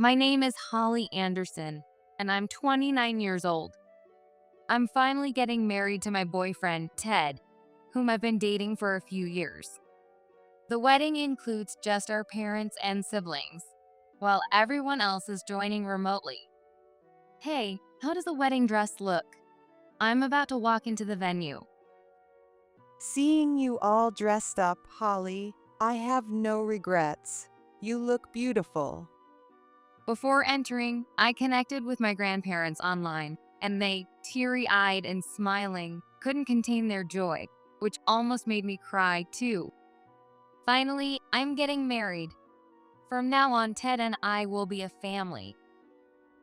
My name is Holly Anderson, and I'm 29 years old. I'm finally getting married to my boyfriend, Ted, whom I've been dating for a few years. The wedding includes just our parents and siblings, while everyone else is joining remotely. Hey, how does the wedding dress look? I'm about to walk into the venue. Seeing you all dressed up, Holly, I have no regrets. You look beautiful. Before entering, I connected with my grandparents online, and they, teary eyed and smiling, couldn't contain their joy, which almost made me cry too. Finally, I'm getting married. From now on, Ted and I will be a family.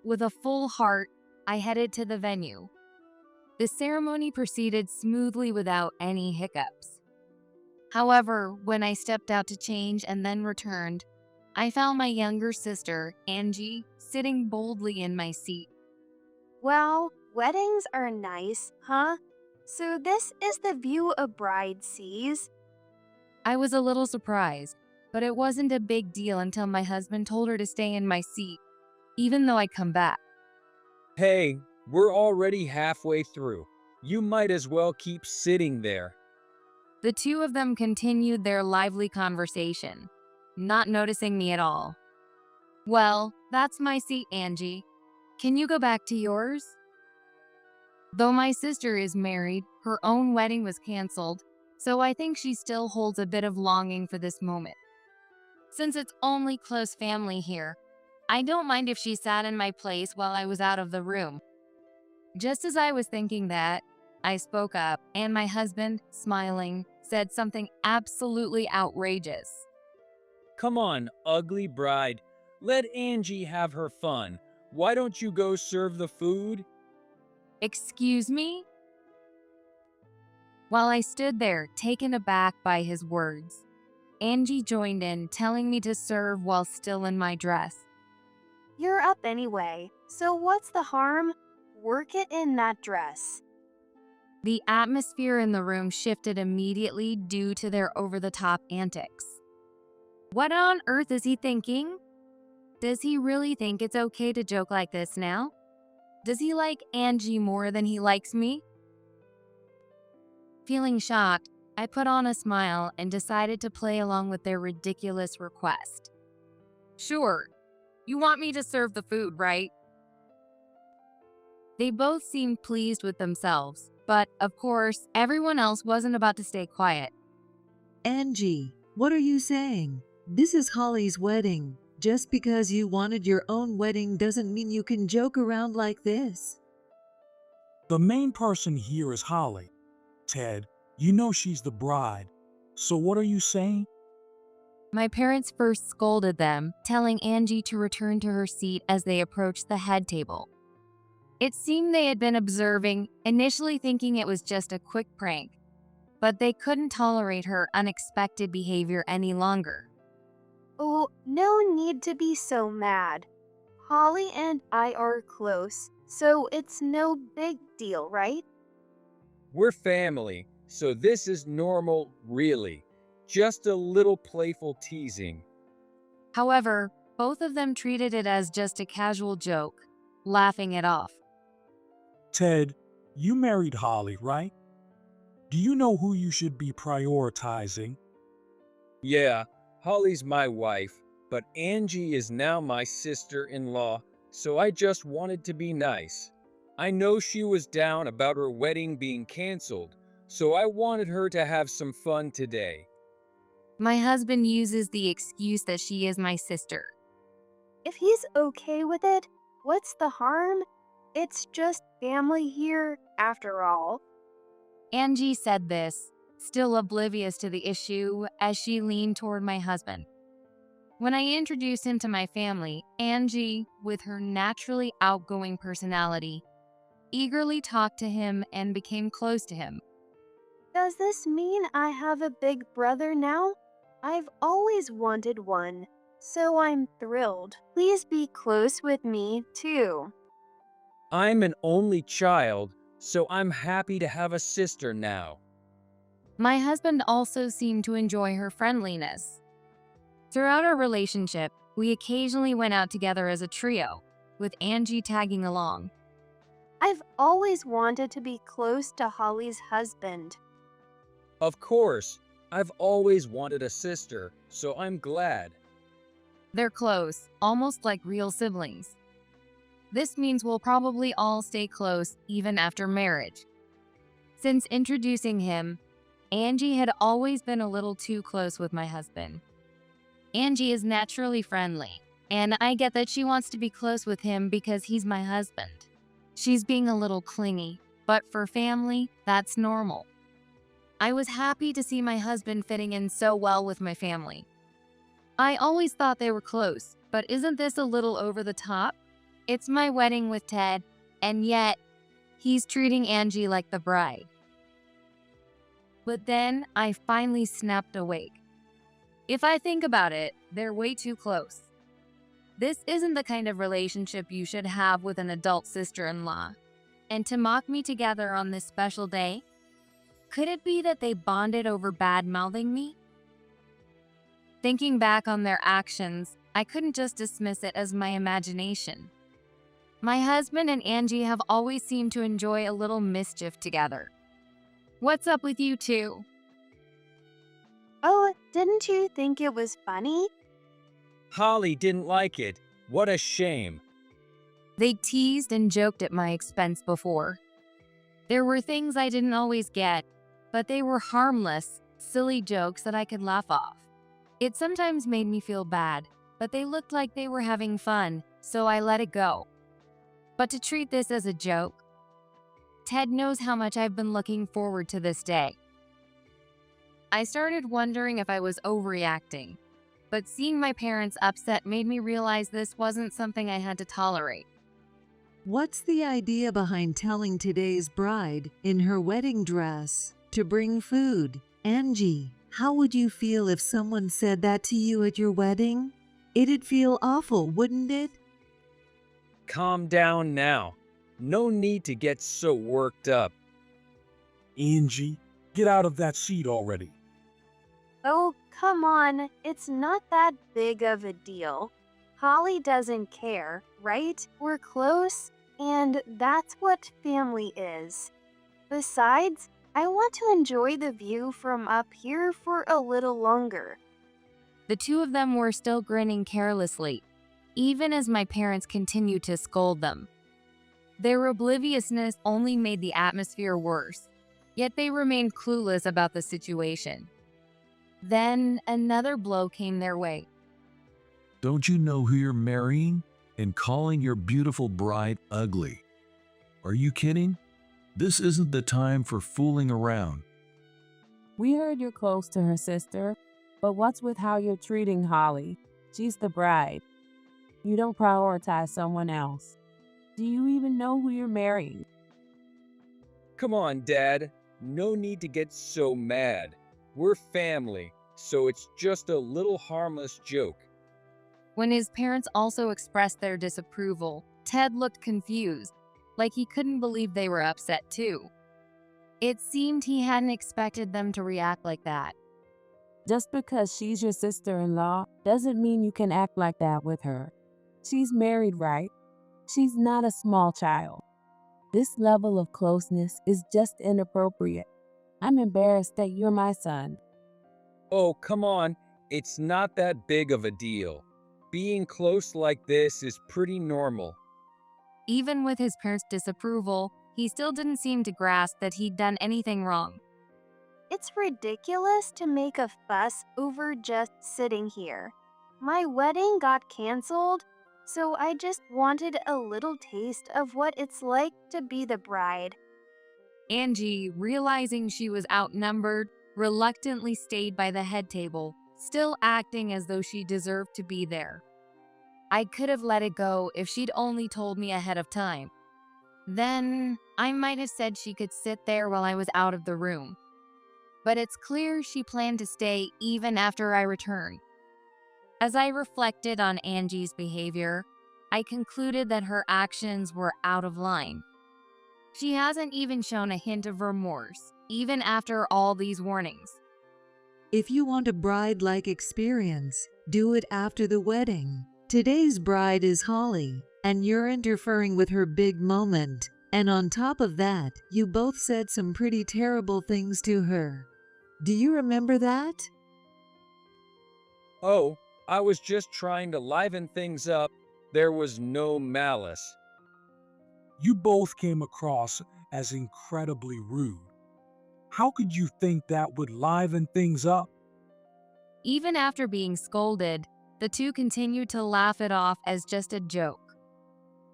With a full heart, I headed to the venue. The ceremony proceeded smoothly without any hiccups. However, when I stepped out to change and then returned, I found my younger sister, Angie, sitting boldly in my seat. Well, weddings are nice, huh? So this is the view a bride sees. I was a little surprised, but it wasn't a big deal until my husband told her to stay in my seat, even though I'd come back. Hey, we're already halfway through. You might as well keep sitting there. The two of them continued their lively conversation, not noticing me at all. Well, that's my seat, Angie. Can you go back to yours? Though my sister is married, her own wedding was canceled, so I think she still holds a bit of longing for this moment. Since it's only close family here, I don't mind if she sat in my place while I was out of the room. Just as I was thinking that, I spoke up, and my husband, smiling, said something absolutely outrageous. Come on, ugly bride. Let Angie have her fun. Why don't you go serve the food? Excuse me? While I stood there, taken aback by his words, Angie joined in, telling me to serve while still in my dress. You're up anyway, so what's the harm? Work it in that dress. The atmosphere in the room shifted immediately due to their over-the-top antics. What on earth is he thinking? Does he really think it's okay to joke like this now? Does he like Angie more than he likes me? Feeling shocked, I put on a smile and decided to play along with their ridiculous request. Sure, you want me to serve the food, right? They both seemed pleased with themselves, but of course, everyone else wasn't about to stay quiet. Angie, what are you saying? This is Holly's wedding. Just because you wanted your own wedding doesn't mean you can joke around like this. The main person here is Holly. Ted, you know she's the bride. So what are you saying? My parents first scolded them, telling Angie to return to her seat as they approached the head table. It seemed they had been observing, initially thinking it was just a quick prank, but they couldn't tolerate her unexpected behavior any longer. Oh, no need to be so mad. Holly and I are close, so it's no big deal, right? We're family, so this is normal, really. Just a little playful teasing. However, both of them treated it as just a casual joke, laughing it off. Ted, you married Holly, right? Do you know who you should be prioritizing? Yeah, Holly's my wife, but Angie is now my sister-in-law, so I just wanted to be nice. I know she was down about her wedding being canceled, so I wanted her to have some fun today. My husband uses the excuse that she is my sister. If he's okay with it, what's the harm? It's just family here, after all. Angie said this, still oblivious to the issue, as she leaned toward my husband. When I introduced him to my family, Angie, with her naturally outgoing personality, eagerly talked to him and became close to him. Does this mean I have a big brother now? I've always wanted one, so I'm thrilled. Please be close with me, too. I'm an only child, so I'm happy to have a sister now. My husband also seemed to enjoy her friendliness. Throughout our relationship, We occasionally went out together as a trio, with Angie tagging along. I've always wanted to be close to Holly's husband. Of course, I've always wanted a sister, so I'm glad. They're close, almost like real siblings. This means we'll probably all stay close even after marriage. Since introducing him, Angie had always been a little too close with my husband. Angie is naturally friendly, and I get that she wants to be close with him because he's my husband. She's being a little clingy, but for family, that's normal. I was happy to see my husband fitting in so well with my family. I always thought they were close, but isn't this a little over the top? It's my wedding with Ted, and yet he's treating Angie like the bride. But then I finally snapped awake. If I think about it, they're way too close. This isn't the kind of relationship you should have with an adult sister-in-law. And to mock me together on this special day? Could it be that they bonded over bad-mouthing me? Thinking back on their actions, I couldn't just dismiss it as my imagination. My husband and Angie have always seemed to enjoy a little mischief together. What's up with you two? Oh, didn't you think it was funny? Holly didn't like it. What a shame. They teased and joked at my expense before. There were things I didn't always get, but they were harmless, silly jokes that I could laugh off. It sometimes made me feel bad, but they looked like they were having fun, so I let it go. But to treat this as a joke, Ted knows how much I've been looking forward to this day. I started wondering if I was overreacting, but seeing my parents upset made me realize this wasn't something I had to tolerate. What's the idea behind telling today's bride, in her wedding dress, to bring food? Angie, how would you feel if someone said that to you at your wedding? It'd feel awful, wouldn't it? Calm down now. No need to get so worked up. Angie, get out of that seat already. Oh, come on. It's not that big of a deal. Holly doesn't care, right? We're close, and that's what family is. Besides, I want to enjoy the view from up here for a little longer. The two of them were still grinning carelessly, even as my parents continued to scold them. Their obliviousness only made the atmosphere worse, yet they remained clueless about the situation. Then another blow came their way. Don't you know who you're marrying and calling your beautiful bride ugly? Are you kidding? This isn't the time for fooling around. We heard you're close to her sister, but what's with how you're treating Holly? She's the bride. You don't prioritize someone else. Do you even know who you're marrying? Come on, Dad. No need to get so mad. We're family, so it's just a little harmless joke. When his parents also expressed their disapproval, Ted looked confused, like he couldn't believe they were upset too. It seemed he hadn't expected them to react like that. Just because she's your sister-in-law doesn't mean you can act like that with her. She's married, right? She's not a small child. This level of closeness is just inappropriate. I'm embarrassed that you're my son. Oh, come on. It's not that big of a deal. Being close like this is pretty normal. Even with his parents' disapproval, he still didn't seem to grasp that he'd done anything wrong. It's ridiculous to make a fuss over just sitting here. My wedding got canceled, so I just wanted a little taste of what it's like to be the bride. Angie, realizing she was outnumbered, reluctantly stayed by the head table, still acting as though she deserved to be there. I could have let it go if she'd only told me ahead of time. Then I might have said she could sit there while I was out of the room. But it's clear she planned to stay even after I returned. As I reflected on Angie's behavior, I concluded that her actions were out of line. She hasn't even shown a hint of remorse, even after all these warnings. If you want a bride-like experience, Do it after the wedding. Today's bride is Holly, and you're interfering with her big moment. And on top of that, you both said some pretty terrible things to her. Do you remember that? Oh, I was just trying to liven things up. There was no malice. You both came across as incredibly rude. How could you think that would liven things up? Even after being scolded, the two continued to laugh it off as just a joke.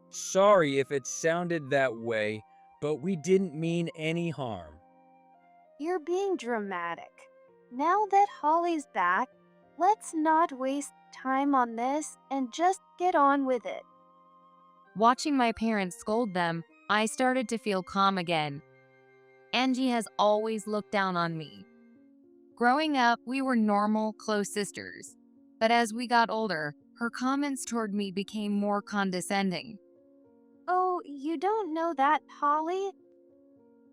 Sorry if it sounded that way, but we didn't mean any harm. You're being dramatic. Now that Holly's back, let's not waste time on this and just get on with it. Watching my parents scold them, I started to feel calm again. Angie has always looked down on me. Growing up, we were normal, close sisters. But as we got older, her comments toward me became more condescending. Oh, you don't know that, Holly?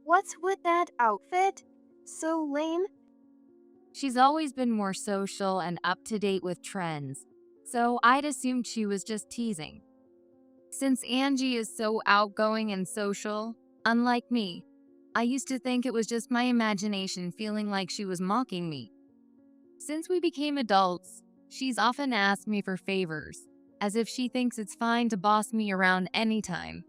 What's with that outfit? So lame. She's always been more social and up to date with trends, so I'd assumed she was just teasing. Since Angie is so outgoing and social, unlike me, I used to think it was just my imagination feeling like she was mocking me. Since we became adults, she's often asked me for favors, as if she thinks it's fine to boss me around anytime.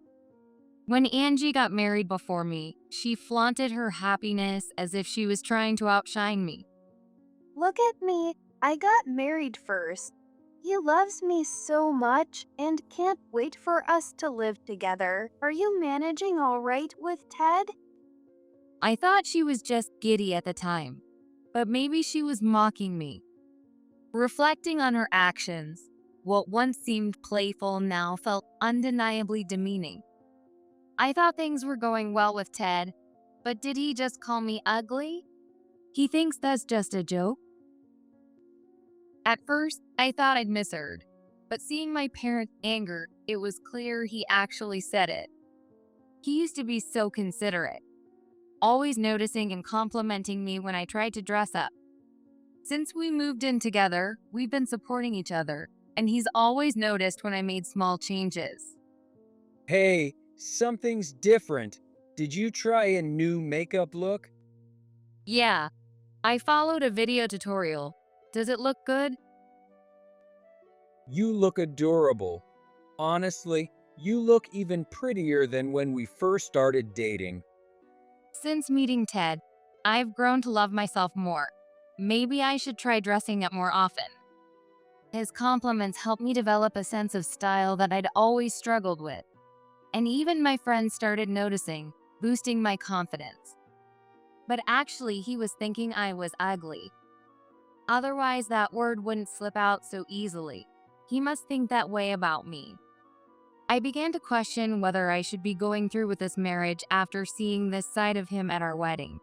When Angie got married before me, she flaunted her happiness as if she was trying to outshine me. Look at me. I got married first. He loves me so much and can't wait for us to live together. Are you managing all right with Ted? I thought she was just giddy at the time, but maybe she was mocking me. Reflecting on her actions, what once seemed playful now felt undeniably demeaning. I thought things were going well with Ted, but did he just call me ugly? He thinks that's just a joke? At first, I thought I'd misheard, but seeing my parents' anger, it was clear he actually said it. He used to be so considerate, always noticing and complimenting me when I tried to dress up. Since we moved in together, we've been supporting each other, and he's always noticed when I made small changes. Hey, something's different. Did you try a new makeup look? Yeah, I followed a video tutorial. Does it look good? You look adorable. Honestly, you look even prettier than when we first started dating. Since meeting Ted, I've grown to love myself more. Maybe I should try dressing up more often. His compliments helped me develop a sense of style that I'd always struggled with. And even my friends started noticing, boosting my confidence. But actually, he was thinking I was ugly. Otherwise, that word wouldn't slip out so easily. He must think that way about me. I began to question whether I should be going through with this marriage after seeing this side of him at our wedding.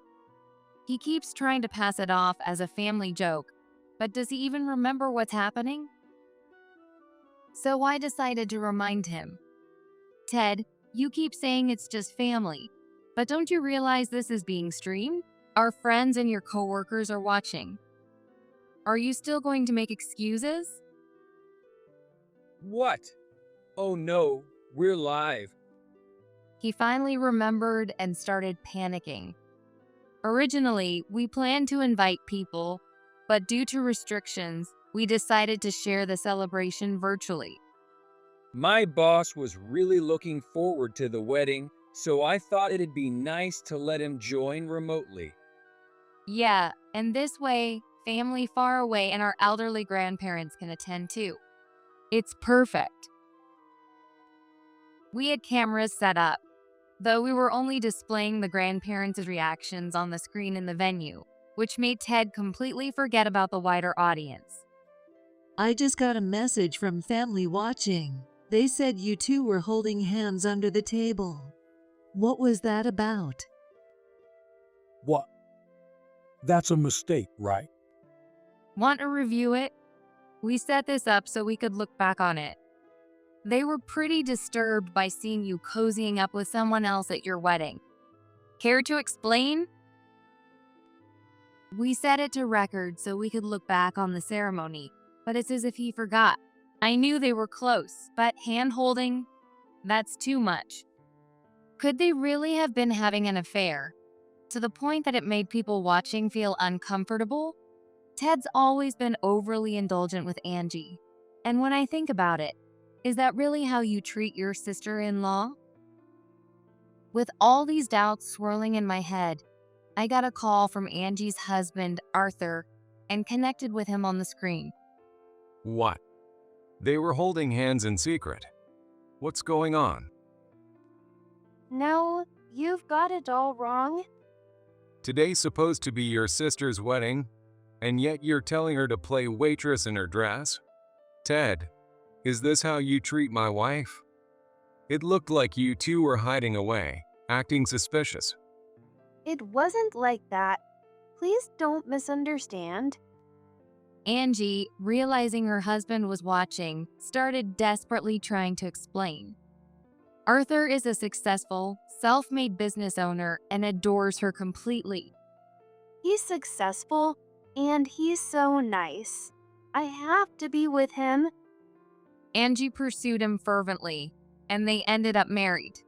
He keeps trying to pass it off as a family joke, but does he even remember what's happening? So I decided to remind him. Ted, you keep saying it's just family, but don't you realize this is being streamed? Our friends and your coworkers are watching. Are you still going to make excuses? What? Oh no, we're live. He finally remembered and started panicking. Originally, we planned to invite people, but due to restrictions, we decided to share the celebration virtually. My boss was really looking forward to the wedding, so I thought it'd be nice to let him join remotely. Yeah, and this way, family far away and our elderly grandparents can attend too. It's perfect. We had cameras set up, though we were only displaying the grandparents' reactions on the screen in the venue, which made Ted completely forget about the wider audience. I just got a message from family watching. They said you two were holding hands under the table. What was that about? What? That's a mistake, right? Want to review it? We set this up so we could look back on it. They were pretty disturbed by seeing you cozying up with someone else at your wedding. Care to explain? We set it to record so we could look back on the ceremony. but it's as if he forgot. I knew they were close, but hand-holding, that's too much. Could they really have been having an affair? To the point that it made people watching feel uncomfortable? Ted's always been overly indulgent with Angie. And when I think about it, is that really how you treat your sister-in-law? With all these doubts swirling in my head, I got a call from Angie's husband, Arthur, and connected with him on the screen. What? They were holding hands in secret. What's going on? No, you've got it all wrong. Today's supposed to be your sister's wedding, and yet you're telling her to play waitress in her dress? Ted, is this how you treat my wife? It looked like you two were hiding away, acting suspicious. It wasn't like that. Please don't misunderstand. Angie, realizing her husband was watching, started desperately trying to explain. Arthur is a successful, self-made business owner and adores her completely. He's successful, and he's so nice. I have to be with him. Angie pursued him fervently, and they ended up married.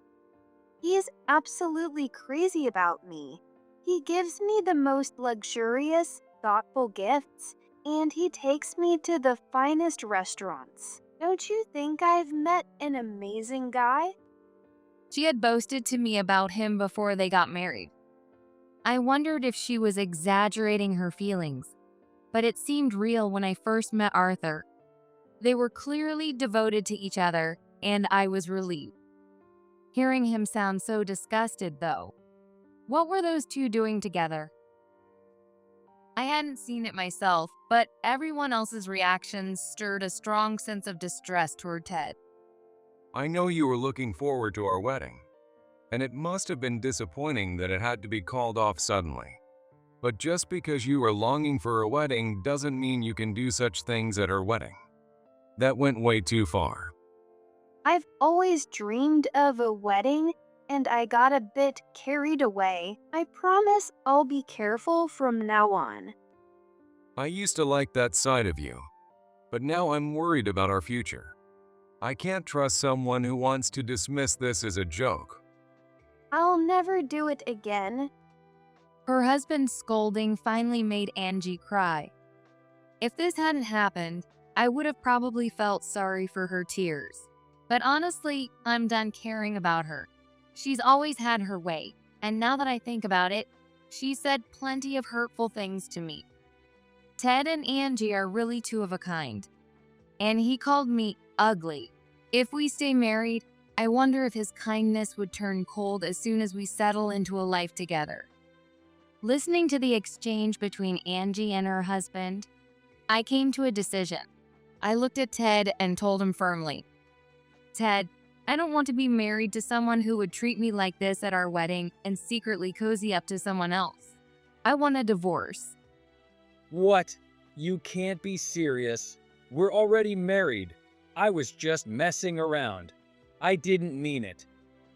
He's absolutely crazy about me. He gives me the most luxurious, thoughtful gifts, and he takes me to the finest restaurants. Don't you think I've met an amazing guy? She had boasted to me about him before they got married. I wondered if she was exaggerating her feelings, but it seemed real when I first met Arthur. They were clearly devoted to each other, and I was relieved. Hearing him sound so disgusted, though. What were those two doing together? I hadn't seen it myself, but everyone else's reactions stirred a strong sense of distress toward Ted. I know you were looking forward to our wedding, and it must have been disappointing that it had to be called off suddenly. But just because you are longing for a wedding doesn't mean you can do such things at her wedding. That went way too far. I've always dreamed of a wedding, and I got a bit carried away. I promise I'll be careful from now on. I used to like that side of you, but now I'm worried about our future. I can't trust someone who wants to dismiss this as a joke. I'll never do it again. Her husband's scolding finally made Angie cry. If this hadn't happened, I would have probably felt sorry for her tears. But honestly, I'm done caring about her. She's always had her way, and now that I think about it, she said plenty of hurtful things to me. Ted and Angie are really two of a kind. And he called me ugly. If we stay married, I wonder if his kindness would turn cold as soon as we settle into a life together. Listening to the exchange between Angie and her husband, I came to a decision. I looked at Ted and told him firmly, Ted, I don't want to be married to someone who would treat me like this at our wedding and secretly cozy up to someone else. I want a divorce. What? You can't be serious. We're already married. I was just messing around. I didn't mean it.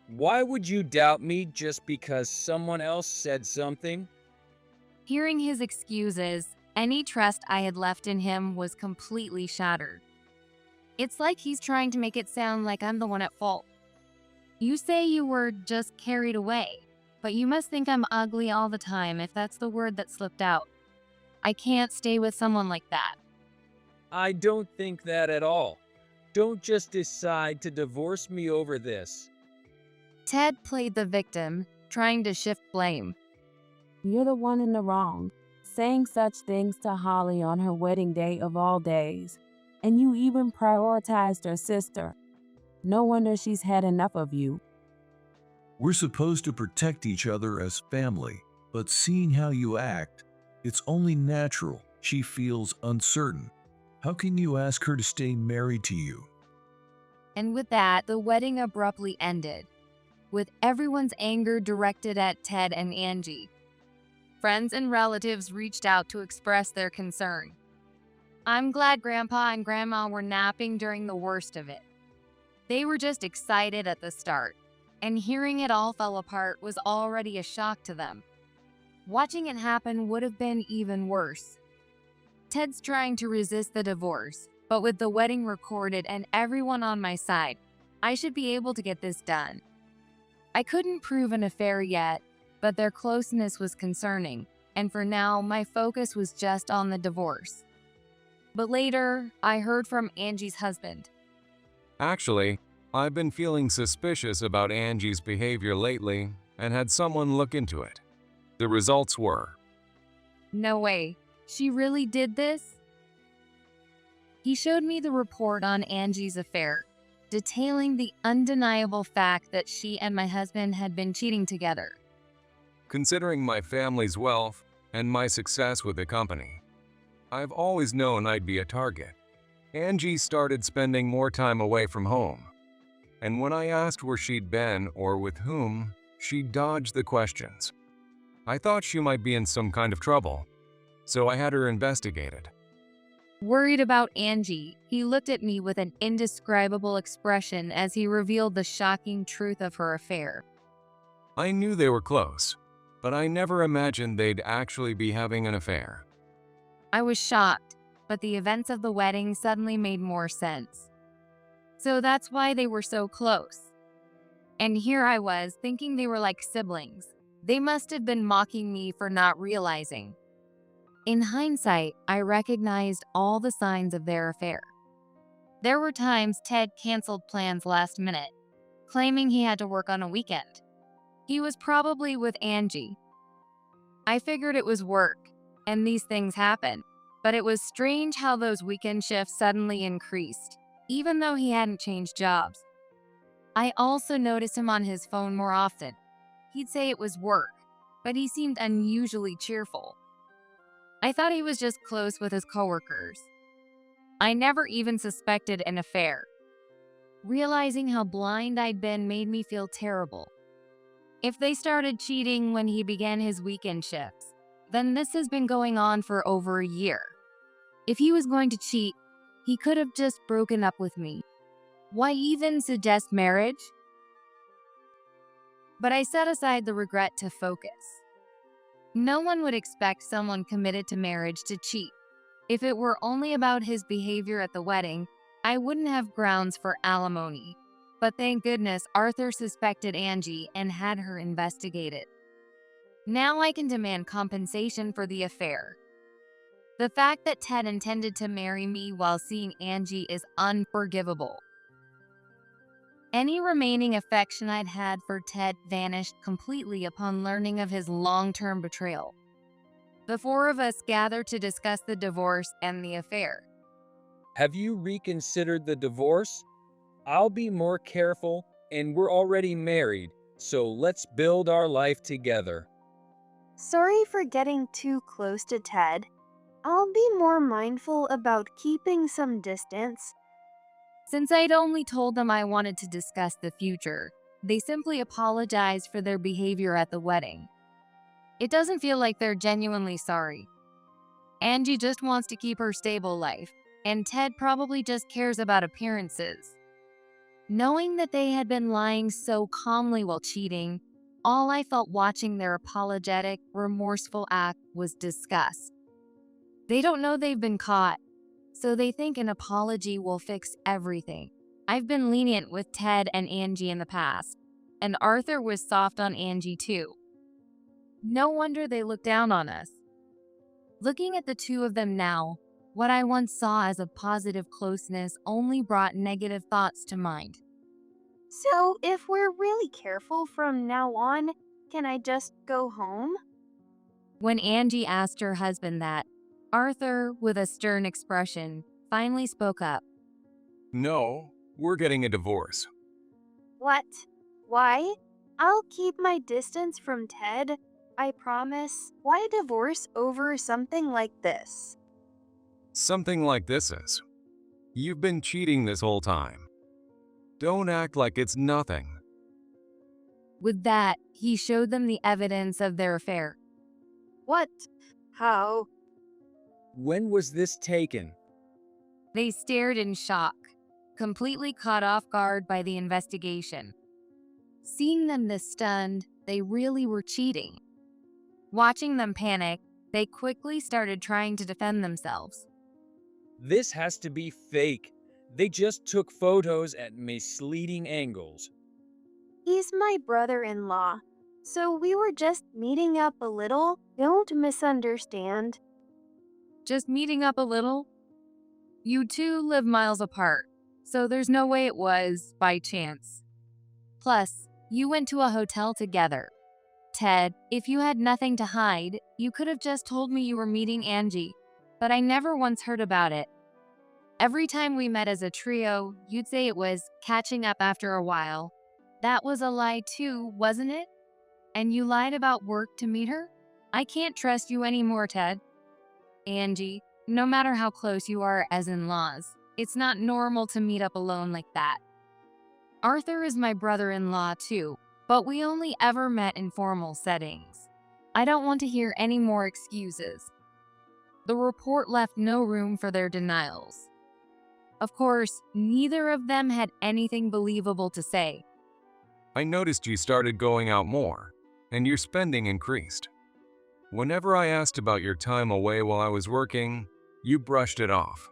Why would you doubt me just because someone else said something? Hearing his excuses, any trust I had left in him was completely shattered. It's like he's trying to make it sound like I'm the one at fault. You say you were just carried away, but you must think I'm ugly all the time if that's the word that slipped out. I can't stay with someone like that. I don't think that at all. Don't just decide to divorce me over this. Ted played the victim, trying to shift blame. You're the one in the wrong, saying such things to Holly on her wedding day of all days. And you even prioritized her sister. No wonder she's had enough of you. We're supposed to protect each other as family, but seeing how you act, it's only natural she feels uncertain. How can you ask her to stay married to you? And with that, the wedding abruptly ended, with everyone's anger directed at Ted and Angie. Friends and relatives reached out to express their concern. I'm glad Grandpa and Grandma were napping during the worst of it. They were just excited at the start, and hearing it all fell apart was already a shock to them. Watching it happen would have been even worse. Ted's trying to resist the divorce, but with the wedding recorded and everyone on my side, I should be able to get this done. I couldn't prove an affair yet, but their closeness was concerning, and for now, my focus was just on the divorce. But later, I heard from Angie's husband. Actually, I've been feeling suspicious about Angie's behavior lately and had someone look into it. The results were, No way, she really did this? He showed me the report on Angie's affair, detailing the undeniable fact that she and my husband had been cheating together. considering my family's wealth and my success with the company, I've always known I'd be a target. Angie started spending more time away from home, and when I asked where she'd been or with whom, she dodged the questions. I thought she might be in some kind of trouble, so I had her investigated. Worried about Angie, he looked at me with an indescribable expression as he revealed the shocking truth of her affair. I knew they were close, but I never imagined they'd actually be having an affair. I was shocked, but the events of the wedding suddenly made more sense. So that's why they were so close. And here I was, thinking they were like siblings. They must have been mocking me for not realizing. In hindsight, I recognized all the signs of their affair. There were times Ted canceled plans last minute, claiming he had to work on a weekend. He was probably with Angie. I figured it was work, and these things happen, but it was strange how those weekend shifts suddenly increased, even though he hadn't changed jobs. I also noticed him on his phone more often. He'd say it was work, but he seemed unusually cheerful. I thought he was just close with his coworkers. I never even suspected an affair. Realizing how blind I'd been made me feel terrible. If they started cheating when he began his weekend shifts, then this has been going on for over a year. If he was going to cheat, he could have just broken up with me. Why even suggest marriage? But I set aside the regret to focus. No one would expect someone committed to marriage to cheat. If it were only about his behavior at the wedding, I wouldn't have grounds for alimony. But thank goodness Arthur suspected Angie and had her investigated. Now I can demand compensation for the affair. The fact that Ted intended to marry me while seeing Angie is unforgivable. Any remaining affection I'd had for Ted vanished completely upon learning of his long-term betrayal. The four of us gathered to discuss the divorce and the affair. Have you reconsidered the divorce? I'll be more careful, and we're already married, so let's build our life together. Sorry for getting too close to Ted. I'll be more mindful about keeping some distance. Since I'd only told them I wanted to discuss the future, they simply apologized for their behavior at the wedding. It doesn't feel like they're genuinely sorry. Angie just wants to keep her stable life, and Ted probably just cares about appearances. Knowing that they had been lying so calmly while cheating, all I felt watching their apologetic, remorseful act was disgust. They don't know they've been caught, so they think an apology will fix everything. I've been lenient with Ted and Angie in the past, and Arthur was soft on Angie too. No wonder they look down on us. Looking at the two of them now, what I once saw as a positive closeness only brought negative thoughts to mind. So, if we're really careful from now on, can I just go home? When Angie asked her husband that, Arthur, with a stern expression, finally spoke up. No, we're getting a divorce. What? Why? I'll keep my distance from Ted. I promise. Why divorce over something like this? Something like this is, you've been cheating this whole time. Don't act like it's nothing. With that, he showed them the evidence of their affair. What? How? When was this taken? They stared in shock, completely caught off guard by the investigation. Seeing them this stunned, they really were cheating. Watching them panic, They quickly started trying to defend themselves. This has to be fake. They just took photos at misleading angles. He's my brother-in-law, so we were just meeting up a little. Don't misunderstand. Just meeting up a little? You two live miles apart, so there's no way it was by chance. Plus, you went to a hotel together. Ted, if you had nothing to hide, you could have just told me you were meeting Angie, but I never once heard about it. Every time we met as a trio, you'd say it was catching up after a while. That was a lie too, wasn't it? And you lied about work to meet her? I can't trust you anymore, Ted. Angie, no matter how close you are as in-laws, it's not normal to meet up alone like that. Arthur is my brother-in-law too, but we only ever met in formal settings. I don't want to hear any more excuses. The report left no room for their denials. Of course, neither of them had anything believable to say. I noticed you started going out more, and your spending increased. Whenever I asked about your time away while I was working, you brushed it off.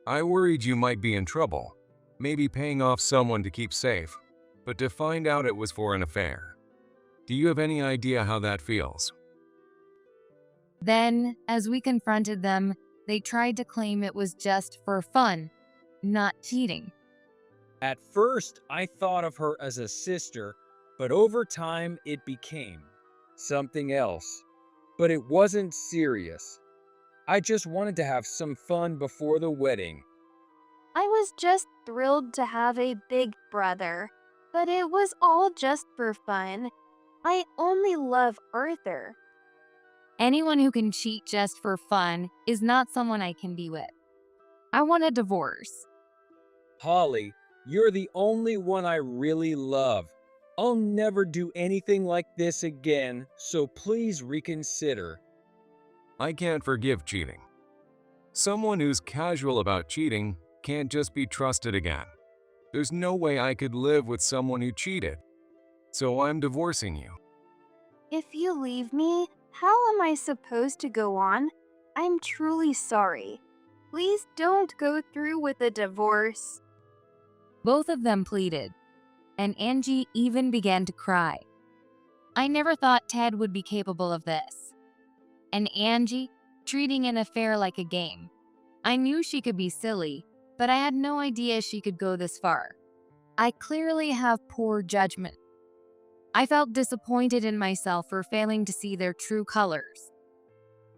I worried you might be in trouble, maybe paying off someone to keep safe, but to find out it was for an affair. Do you have any idea how that feels? Then, as we confronted them, they tried to claim it was just for fun, not cheating. At first, I thought of her as a sister, but over time it became something else. But it wasn't serious. I just wanted to have some fun before the wedding. I was just thrilled to have a big brother, but it was all just for fun. I only love Arthur. Anyone who can cheat just for fun is not someone I can be with. I want a divorce. Holly, you're the only one I really love. I'll never do anything like this again, so please reconsider. I can't forgive cheating. Someone who's casual about cheating can't just be trusted again. There's no way I could live with someone who cheated. So I'm divorcing you. If you leave me, how am I supposed to go on? I'm truly sorry. Please don't go through with a divorce. Both of them pleaded, and Angie even began to cry. I never thought Ted would be capable of this. And Angie, treating an affair like a game. I knew she could be silly, but I had no idea she could go this far. I clearly have poor judgment. I felt disappointed in myself for failing to see their true colors.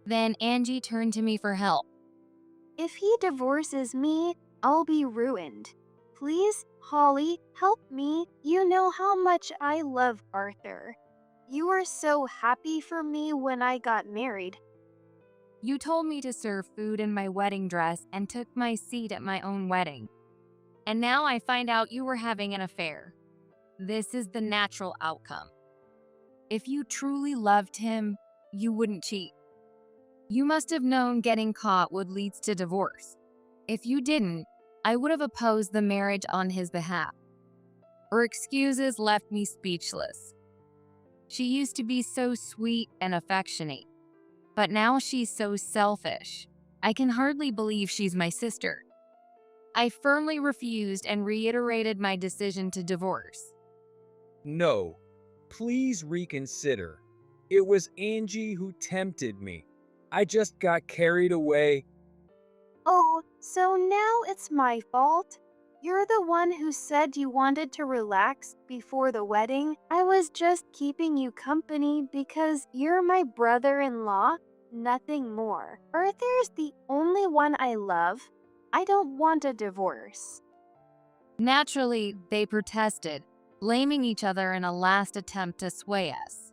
Then Angie turned to me for help. If he divorces me, I'll be ruined. Please, Holly, help me. You know how much I love Arthur. You were so happy for me when I got married. You told me to serve food in my wedding dress and took my seat at my own wedding. And now I find out you were having an affair. This is the natural outcome. If you truly loved him, you wouldn't cheat. You must have known getting caught would lead to divorce. If you didn't, I would have opposed the marriage on his behalf. Her excuses left me speechless. She used to be so sweet and affectionate, but now she's so selfish. I can hardly believe she's my sister. I firmly refused and reiterated my decision to divorce. No, please reconsider. It was Angie who tempted me. I just got carried away. Oh, so now it's my fault? You're the one who said you wanted to relax before the wedding. I was just keeping you company because you're my brother-in-law, nothing more. Arthur's the only one I love. I don't want a divorce. Naturally, they protested, blaming each other in a last attempt to sway us.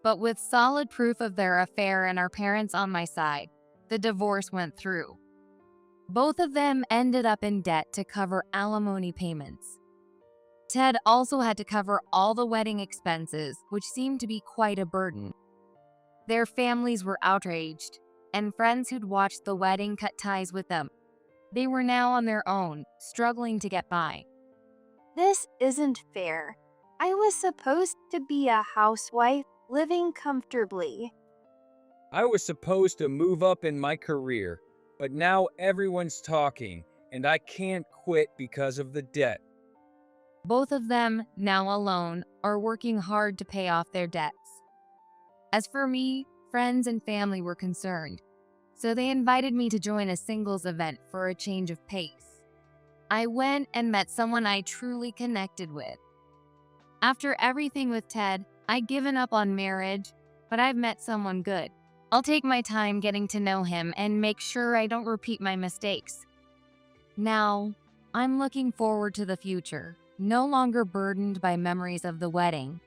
But with solid proof of their affair and our parents on my side, the divorce went through. Both of them ended up in debt to cover alimony payments. Ted also had to cover all the wedding expenses, which seemed to be quite a burden. Their families were outraged, and friends who'd watched the wedding cut ties with them. They were now on their own, struggling to get by. This isn't fair. I was supposed to be a housewife living comfortably. I was supposed to move up in my career, but now everyone's talking, and I can't quit because of the debt. Both of them, now alone, are working hard to pay off their debts. As for me, friends and family were concerned, so they invited me to join a singles event for a change of pace. I went and met someone I truly connected with. After everything with Ted, I'd given up on marriage, but I've met someone good. I'll take my time getting to know him and make sure I don't repeat my mistakes. Now, I'm looking forward to the future, no longer burdened by memories of the wedding.